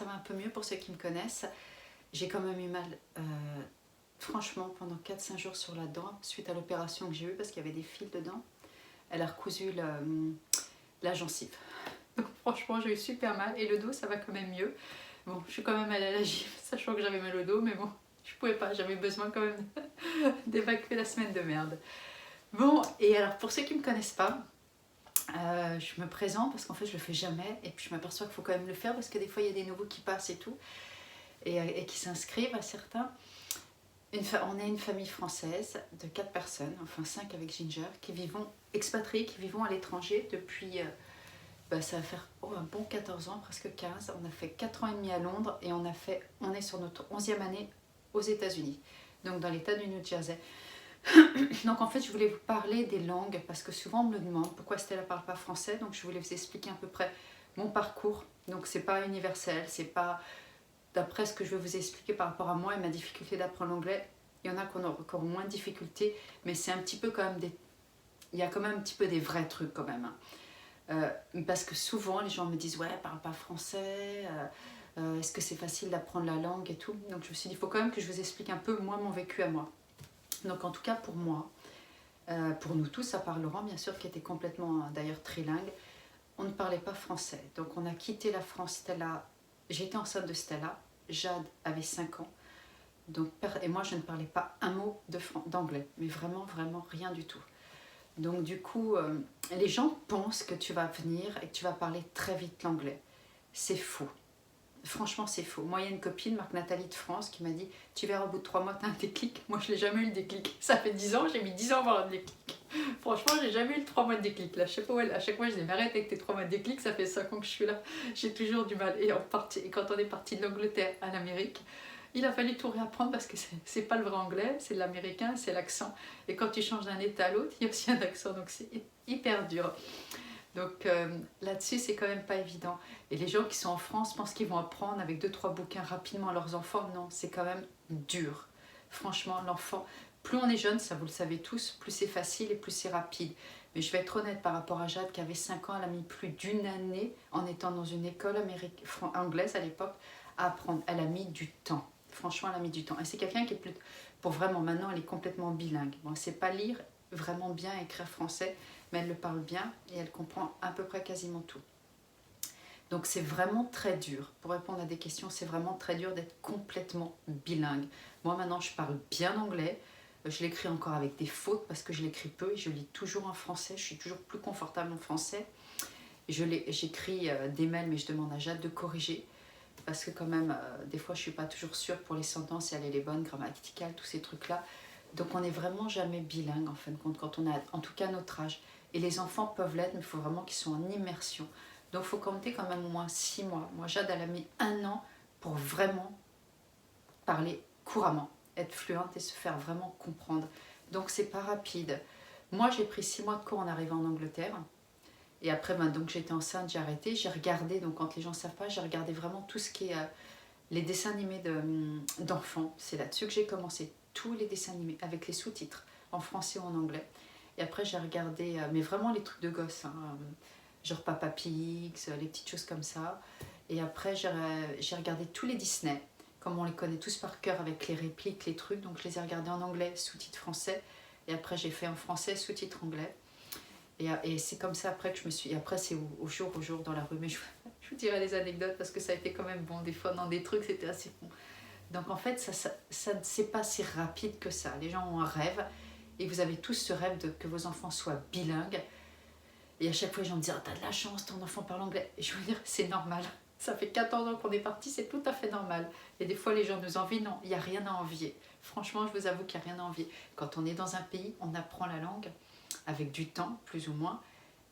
ça va un peu mieux pour ceux qui me connaissent. J'ai quand même eu mal, franchement, pendant 4-5 jours sur la dent, suite à l'opération que j'ai eue, parce qu'il y avait des fils dedans. Elle a recousu la gencive. Donc franchement, j'ai eu super mal. Et le dos, ça va quand même mieux. Bon, je suis quand même allée à la gym, sachant que j'avais mal au dos, mais bon, je pouvais pas. J'avais besoin quand même d'évacuer la semaine de merde. Bon, et alors pour ceux qui me connaissent pas, je me présente parce qu'en fait je le fais jamais et puis je m'aperçois qu'il faut quand même le faire parce que des fois il y a des nouveaux qui passent et tout et qui s'inscrivent à certains. On est une famille française de 4 personnes, enfin 5 avec Ginger, qui vivons expatriés, qui vivons à l'étranger depuis, ça va faire un bon 14 ans, presque 15. On a fait 4 ans et demi à Londres et on est sur notre 11e année aux États-Unis, donc dans l'état du New Jersey. Donc en fait je voulais vous parler des langues parce que souvent on me le demande pourquoi Stella ne parle pas français, donc je voulais vous expliquer à peu près mon parcours. Donc c'est pas universel, c'est pas d'après ce que je vais vous expliquer par rapport à moi et ma difficulté d'apprendre l'anglais. Il y en a qui ont encore moins de difficultés, mais c'est un petit peu quand même il y a quand même un petit peu des vrais trucs quand même. Parce que souvent les gens me disent ouais, parle pas français, est-ce que c'est facile d'apprendre la langue et tout. Donc je me suis dit il faut quand même que je vous explique un peu moi mon vécu à moi. Donc en tout cas pour moi, pour nous tous, à part Laurent bien sûr qui était complètement d'ailleurs trilingue, on ne parlait pas français. Donc on a quitté la France, Stella, j'étais enceinte de Stella, Jade avait 5 ans, donc, et moi je ne parlais pas un mot d'anglais, mais vraiment rien du tout. Donc du coup, les gens pensent que tu vas venir et que tu vas parler très vite l'anglais. C'est faux. Franchement, c'est faux. Moi, il y a une copine, Marc-Nathalie de France, qui m'a dit « Tu verras, au bout de 3 mois, tu as un déclic. » Moi, je n'ai jamais eu le déclic. Ça fait 10 ans, j'ai mis 10 ans à avoir un déclic. Franchement, j'ai jamais eu le 3 mois de déclic. Là, je sais pas, à chaque fois, je dis « Mais arrête avec tes 3 mois de déclic, ça fait 5 ans que je suis là. » J'ai toujours du mal. Et quand on est parti de l'Angleterre à l'Amérique, il a fallu tout réapprendre parce que c'est pas le vrai anglais, c'est l'américain, c'est l'accent. Et quand tu changes d'un état à l'autre, il y a aussi un accent. Donc, c'est hyper dur. Donc là-dessus, c'est quand même pas évident. Et les gens qui sont en France pensent qu'ils vont apprendre avec 2-3 bouquins rapidement à leurs enfants. Non, c'est quand même dur. Franchement, l'enfant, plus on est jeune, ça vous le savez tous, plus c'est facile et plus c'est rapide. Mais je vais être honnête par rapport à Jade qui avait 5 ans, elle a mis plus d'1 année en étant dans une école anglaise à l'époque à apprendre. Elle a mis du temps. Franchement, elle a mis du temps. Et c'est quelqu'un qui est plus... Pour vraiment, maintenant, elle est complètement bilingue. Bon, elle ne sait pas lire vraiment bien, écrire français, mais elle le parle bien et elle comprend à peu près quasiment tout. Donc c'est vraiment très dur. Pour répondre à des questions, c'est vraiment très dur d'être complètement bilingue. Moi maintenant, je parle bien anglais. Je l'écris encore avec des fautes parce que je l'écris peu et je lis toujours en français. Je suis toujours plus confortable en français. J'écris des mails, mais je demande à Jade de corriger. Parce que quand même, des fois, je ne suis pas toujours sûre pour les sentences, si elle est les bonnes, grammaticales, tous ces trucs-là. Donc on n'est vraiment jamais bilingue en fin de compte, quand on a en tout cas notre âge. Et les enfants peuvent l'être, mais il faut vraiment qu'ils soient en immersion. Donc il faut compter quand même au moins 6 mois. Moi, Jade, elle a mis 1 an pour vraiment parler couramment, être fluente et se faire vraiment comprendre. Donc c'est pas rapide. Moi, j'ai pris 6 mois de cours en arrivant en Angleterre. Et après, donc j'étais enceinte, j'ai arrêté. J'ai regardé, donc quand les gens ne savent pas, j'ai regardé vraiment tout ce qui est les dessins animés d'enfants. C'est là-dessus que j'ai commencé. Tous les dessins animés avec les sous-titres en français ou en anglais. Et après j'ai regardé, mais vraiment les trucs de gosses, hein, genre Papa Pig, les petites choses comme ça. Et après j'ai regardé tous les Disney, comme on les connaît tous par cœur avec les répliques, les trucs. Donc je les ai regardés en anglais, sous-titres français. Et après j'ai fait en français, sous-titres anglais. Et c'est comme ça après que je me suis... Et après c'est au jour dans la rue. Mais je vous dirai les anecdotes parce que ça a été quand même bon. Des fois dans des trucs c'était assez bon. Donc en fait, c'est pas si rapide que ça. Les gens ont un rêve et vous avez tous ce rêve que vos enfants soient bilingues. Et à chaque fois, les gens me disent « T'as de la chance, ton enfant parle anglais. » Et je veux dire, c'est normal. Ça fait 14 ans qu'on est parti, c'est tout à fait normal. Et des fois, les gens nous envient. Non, il n'y a rien à envier. Franchement, je vous avoue qu'il n'y a rien à envier. Quand on est dans un pays, on apprend la langue avec du temps, plus ou moins.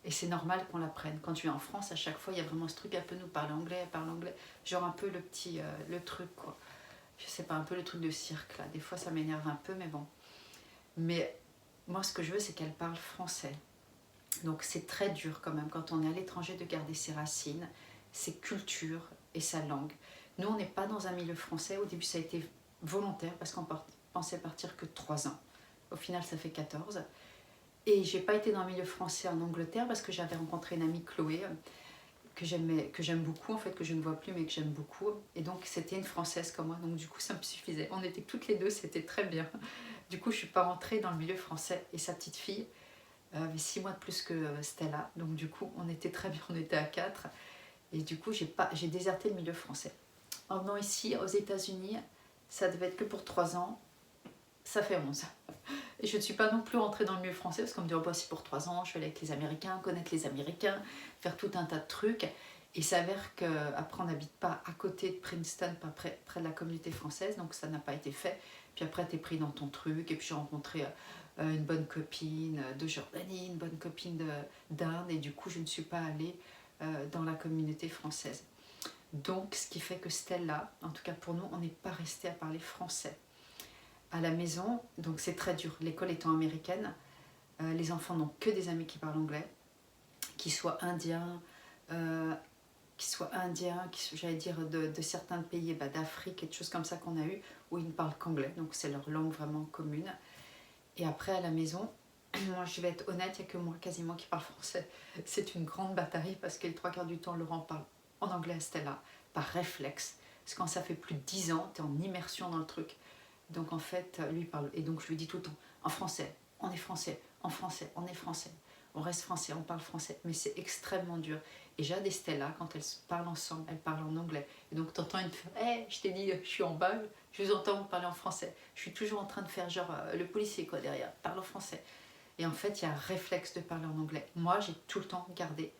Et c'est normal qu'on l'apprenne. Quand tu es en France, à chaque fois, il y a vraiment ce truc un peu nous parle anglais. Genre un peu le truc, quoi. Je sais pas, un peu le truc de cirque là. Des fois ça m'énerve un peu, mais bon. Mais moi ce que je veux c'est qu'elle parle français. Donc c'est très dur quand même quand on est à l'étranger de garder ses racines, ses cultures et sa langue. Nous on n'est pas dans un milieu français. Au début ça a été volontaire parce qu'on pensait partir que 3 ans. Au final ça fait 14. Et j'ai pas été dans un milieu français en Angleterre parce que j'avais rencontré une amie, Chloé, que j'aime beaucoup, en fait, que je ne vois plus, mais que j'aime beaucoup. Et donc, c'était une Française comme moi, donc du coup, ça me suffisait. On était toutes les deux, c'était très bien. Du coup, je suis pas rentrée dans le milieu français. Et sa petite fille avait 6 mois de plus que Stella. Donc du coup, on était très bien, on était à 4. Et du coup, j'ai déserté le milieu français. En venant ici, aux États-Unis, ça devait être que pour 3 ans. Ça fait 11. Et je ne suis pas non plus rentrée dans le milieu français parce qu'on me dit, oh bah, c'est pour 3 ans, je vais aller avec les Américains, connaître les Américains, faire tout un tas de trucs. Et il s'avère qu'après, on n'habite pas à côté de Princeton, pas près de la communauté française, donc ça n'a pas été fait. Puis après, tu es pris dans ton truc, et puis j'ai rencontré une bonne copine de Jordanie, une bonne copine d'Inde, et du coup, je ne suis pas allée dans la communauté française. Donc, ce qui fait que Stella, en tout cas pour nous, on n'est pas resté à parler français. À la maison, donc c'est très dur. L'école étant américaine, les enfants n'ont que des amis qui parlent anglais, qui soient indiens, j'allais dire de certains pays d'Afrique et de choses comme ça qu'on a eu, où ils ne parlent qu'anglais, donc c'est leur langue vraiment commune. Et après à la maison, moi je vais être honnête, il n'y a que moi quasiment qui parle français. C'est une grande bataille parce que les 3 quarts du temps, Laurent parle en anglais à Stella, par réflexe. Parce que quand ça fait plus de 10 ans, tu es en immersion dans le truc. Donc en fait, lui parle, et donc je lui dis tout le temps, en français, on est français, en français, on est français, on reste français, on parle français, mais c'est extrêmement dur. Et Jade et Stella, quand elles parlent ensemble, elles parlent en anglais. Et donc tu entends une fois, hey, je t'ai dit, je suis en bas, je vous entends parler en français. Je suis toujours en train de faire genre le policier quoi derrière, parle en français. Et en fait, il y a un réflexe de parler en anglais. Moi, j'ai tout le temps gardé,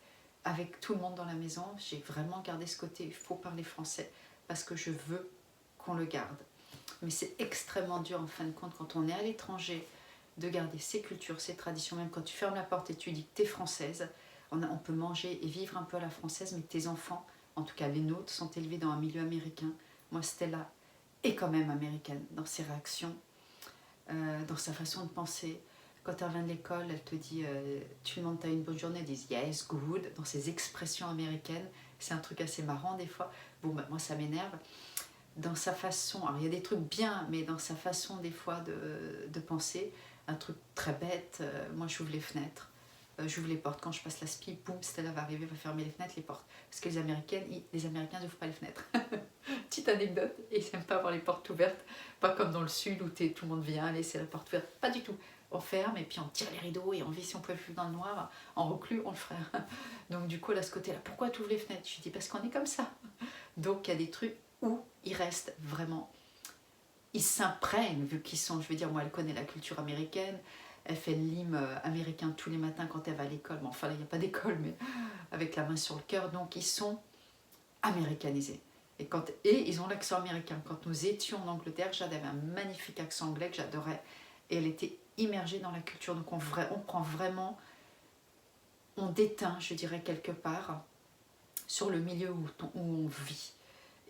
avec tout le monde dans la maison, j'ai vraiment gardé ce côté, il faut parler français, parce que je veux qu'on le garde. Mais c'est extrêmement dur en fin de compte quand on est à l'étranger de garder ses cultures, ses traditions. Même quand tu fermes la porte et tu dis que tu es française, on peut manger et vivre un peu à la française, mais tes enfants, en tout cas les nôtres, sont élevés dans un milieu américain. Moi, Stella est quand même américaine dans ses réactions, dans sa façon de penser. Quand elle revient de l'école, elle te dit, tu lui demandes t'as une bonne journée, elle dit yes, good, dans ses expressions américaines. C'est un truc assez marrant des fois. Bon, bah, moi ça m'énerve. Dans sa façon, alors il y a des trucs bien, mais dans sa façon des fois de penser, un truc très bête, moi j'ouvre les fenêtres, j'ouvre les portes, quand je passe la spie, boum, Stella va arriver, va fermer les fenêtres, les portes. Parce que les Américains n'ouvrent pas les fenêtres. Petite anecdote, ils n'aiment pas avoir les portes ouvertes, pas comme dans le sud où tout le monde vient, laisser la porte ouverte, pas du tout. On ferme et puis on tire les rideaux et on vit si on peut vivre dans le noir, en reclus, on le ferait. Donc du coup, là, ce côté-là, pourquoi tu ouvres les fenêtres? Je dis parce qu'on est comme ça. Donc il y a des trucs où ils restent vraiment, ils s'imprègnent vu qu'ils sont, je veux dire, moi elle connaît la culture américaine, elle fait l'hymne américain tous les matins quand elle va à l'école, bon, enfin là il n'y a pas d'école mais avec la main sur le cœur, donc ils sont américanisés. Et ils ont l'accent américain. Quand nous étions en Angleterre, Jade avait un magnifique accent anglais que j'adorais et elle était immergée dans la culture, donc on prend vraiment, on déteint, je dirais quelque part, sur le milieu où on vit.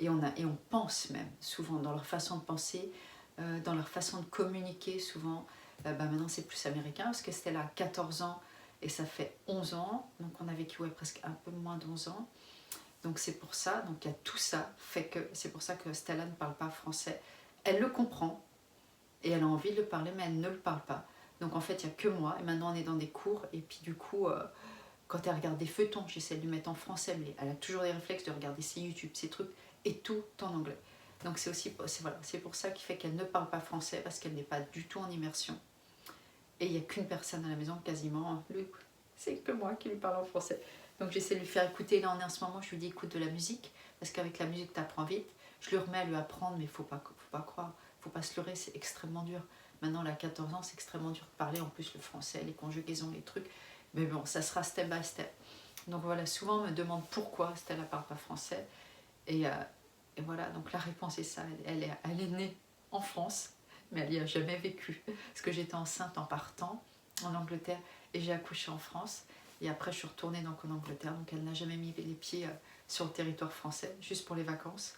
Et on pense même souvent dans leur façon de penser, dans leur façon de communiquer souvent. Maintenant c'est plus américain parce que Stella a 14 ans et ça fait 11 ans. Donc on a vécu presque un peu moins d'11 ans. Donc c'est pour ça, donc il y a tout ça, fait que c'est pour ça que Stella ne parle pas français. Elle le comprend et elle a envie de le parler mais elle ne le parle pas. Donc en fait il n'y a que moi et maintenant on est dans des cours et puis du coup... quand elle regarde des feuilletons, j'essaie de lui mettre en français, mais elle a toujours des réflexes de regarder ses YouTube, ses trucs, et tout en anglais. Donc c'est pour ça qui fait qu'elle ne parle pas français, parce qu'elle n'est pas du tout en immersion. Et il n'y a qu'une personne à la maison, quasiment, c'est que moi qui lui parle en français. Donc j'essaie de lui faire écouter, là on est en ce moment, je lui dis écoute de la musique, parce qu'avec la musique tu apprends vite. Je lui remets à lui apprendre, mais faut pas croire, faut pas se leurrer, c'est extrêmement dur. Maintenant elle a 14 ans, c'est extrêmement dur de parler, en plus le français, les conjugaisons, les trucs. Mais bon, ça sera step by step. Donc voilà, souvent on me demande pourquoi Stella ne parle pas français. Et voilà, donc la réponse est ça. Elle est née en France, mais elle n'y a jamais vécu. Parce que j'étais enceinte en partant en Angleterre et j'ai accouché en France. Et après, je suis retournée donc en Angleterre. Donc elle n'a jamais mis les pieds sur le territoire français, juste pour les vacances.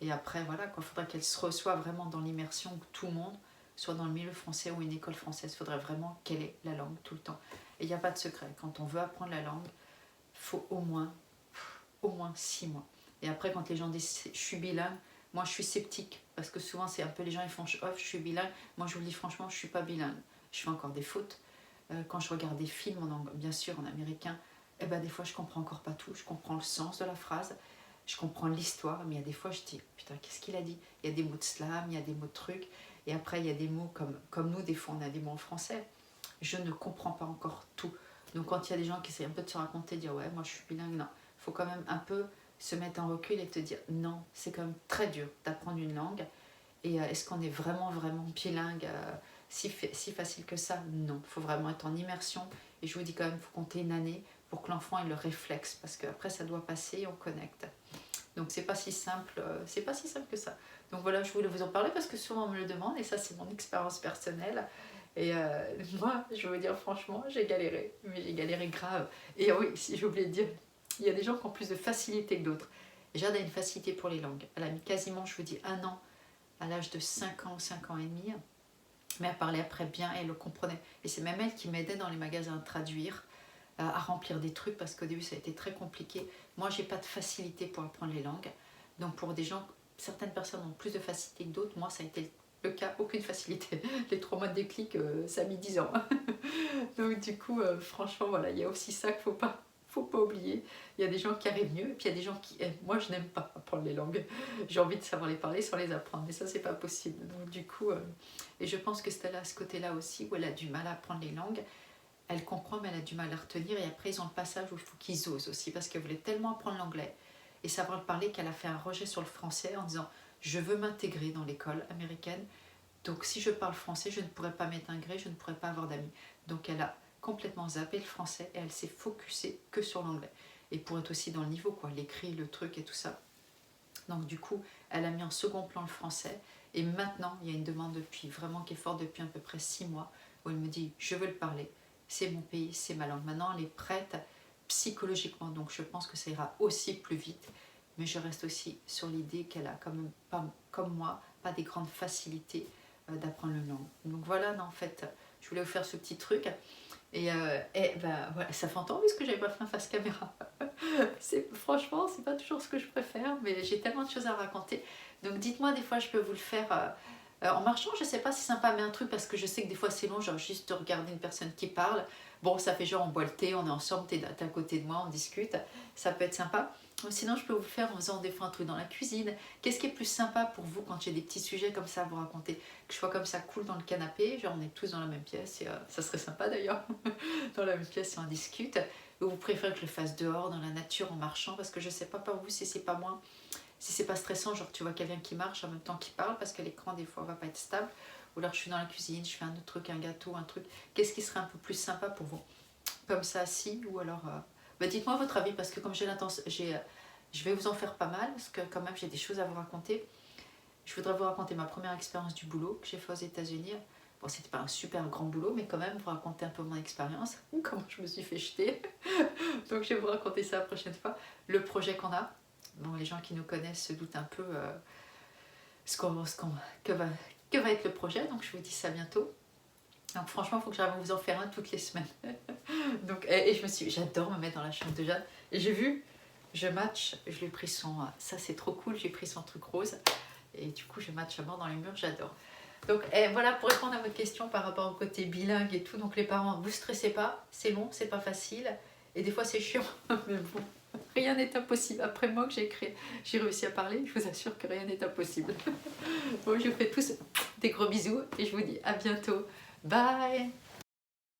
Et après, voilà, il faudrait qu'elle se reçoive vraiment dans l'immersion, que tout le monde soit dans le milieu français ou une école française. Il faudrait vraiment qu'elle ait la langue tout le temps. Et il n'y a pas de secret. Quand on veut apprendre la langue, il faut au moins 6 mois. Et après, quand les gens disent je suis bilingue, moi je suis sceptique. Parce que souvent, c'est un peu les gens ils font je suis bilingue. Moi je vous le dis franchement, je ne suis pas bilingue. Je fais encore des fautes. Quand je regarde des films, bien sûr en américain, et ben des fois je comprends encore pas tout, je comprends le sens de la phrase, je comprends l'histoire, mais il y a des fois je dis putain qu'est-ce qu'il a dit. Il y a des mots de slam, il y a des mots de trucs, et après il y a des mots comme nous des fois on a des mots en français, je ne comprends pas encore tout. Donc quand il y a des gens qui essaient un peu de se raconter, dire ouais moi je suis bilingue, non, il faut quand même un peu se mettre en recul et te dire non, c'est quand même très dur d'apprendre une langue, et est-ce qu'on est vraiment bilingue, si facile que ça? Non, il faut vraiment être en immersion, et je vous dis quand même, il faut compter une année pour que l'enfant ait le réflexe, parce qu'après ça doit passer et on connecte. Donc c'est pas si simple, que ça. Donc voilà, je voulais vous en parler parce que souvent on me le demande, et ça c'est mon expérience personnelle. Et moi, je veux dire franchement, j'ai galéré, mais j'ai galéré grave. Et oui, si j'ai oublié de dire, il y a des gens qui ont plus de facilité que d'autres. Jade a une facilité pour les langues. Elle a mis quasiment, je vous dis, 1 an à l'âge de 5 ans, 5 ans et demi. Mais elle parlait après bien et elle le comprenait. Et c'est même elle qui m'aidait dans les magasins à traduire, à remplir des trucs, parce qu'au début ça a été très compliqué. Moi, j'ai pas de facilité pour apprendre les langues. Donc pour des gens, certaines personnes ont plus de facilité que d'autres. Moi, ça a été le cas, aucune facilité. Les 3 mois de déclic, ça a mis 10 ans. Donc du coup, franchement, voilà, il y a aussi ça qu'il faut pas oublier. Il y a des gens qui arrivent mieux, et puis il y a des gens qui aiment. Moi, je n'aime pas apprendre les langues. J'ai envie de savoir les parler sans les apprendre, mais ça, c'est pas possible. Donc du coup, et je pense que Stella a ce côté-là aussi, où elle a du mal à apprendre les langues. Elle comprend, mais elle a du mal à retenir. Et après, ils ont le passage où il faut qu'ils osent aussi, parce qu'elle voulait tellement apprendre l'anglais et savoir le parler qu'elle a fait un rejet sur le français en disant « Je veux m'intégrer dans l'école américaine, donc si je parle français, je ne pourrais pas m'intégrer, je ne pourrais pas avoir d'amis. » Donc elle a complètement zappé le français et elle s'est focusée que sur l'anglais. Et pour être aussi dans le niveau, quoi, l'écrit, le truc et tout ça. Donc du coup, elle a mis en second plan le français. Et maintenant, il y a une demande qui est forte depuis à peu près 6 mois, où elle me dit « Je veux le parler. C'est mon pays, c'est ma langue. » Maintenant, elle est prête psychologiquement, donc je pense que ça ira aussi plus vite. Mais je reste aussi sur l'idée qu'elle a quand même pas, comme moi, pas des grandes facilités d'apprendre le langue. Donc voilà, non, en fait, je voulais vous faire ce petit truc. Et ben, voilà, ça fait longtemps parce que j'avais pas fait un face caméra. Franchement, c'est pas toujours ce que je préfère, mais j'ai tellement de choses à raconter. Donc dites-moi, des fois, je peux vous le faire en marchant. Je sais pas si c'est sympa, mais un truc, parce que je sais que des fois c'est long, genre juste de regarder une personne qui parle. Bon, ça fait genre on boit le thé, on est ensemble, t'es à côté de moi, on discute. Ça peut être sympa. Sinon, je peux vous le faire en faisant des fois un truc dans la cuisine. Qu'est-ce qui est plus sympa pour vous quand j'ai des petits sujets comme ça à vous raconter? Que je sois comme ça cool dans le canapé, genre on est tous dans la même pièce, et ça serait sympa d'ailleurs, dans la même pièce et on discute. Ou vous préférez que je le fasse dehors, dans la nature, en marchant? Parce que je sais pas pour vous si c'est pas moi, si c'est pas stressant, genre tu vois quelqu'un qui marche en même temps qu'il parle, parce que l'écran des fois va pas être stable. Ou alors je suis dans la cuisine, je fais un autre truc, un gâteau, un truc. Qu'est-ce qui serait un peu plus sympa pour vous? Comme ça, si, ou alors... Bah, dites-moi votre avis, parce que comme j'ai l'intention... je vais vous en faire pas mal, parce que quand même j'ai des choses à vous raconter. Je voudrais vous raconter ma première expérience du boulot que j'ai fait aux États-Unis. Bon, c'était pas un super grand boulot, mais quand même vous raconter un peu mon expérience, comment je me suis fait jeter. Donc je vais vous raconter ça la prochaine fois. Le projet qu'on a. Bon, les gens qui nous connaissent se doutent un peu que va être le projet. Donc je vous dis ça bientôt. Donc franchement, il faut que j'arrive à vous en faire un toutes les semaines. Donc, et j'adore me mettre dans la chambre de Jade. Et j'ai vu, je match, je lui ai pris ça c'est trop cool, j'ai pris son truc rose. Et du coup, je match à mort dans les murs, j'adore. Donc voilà, pour répondre à votre question par rapport au côté bilingue et tout. Donc les parents, vous stressez pas, c'est long, c'est pas facile. Et des fois, c'est chiant. Mais bon, rien n'est impossible. Après moi que j'ai réussi à parler, je vous assure que rien n'est impossible. Bon, je vous fais tous des gros bisous et je vous dis à bientôt. Bye!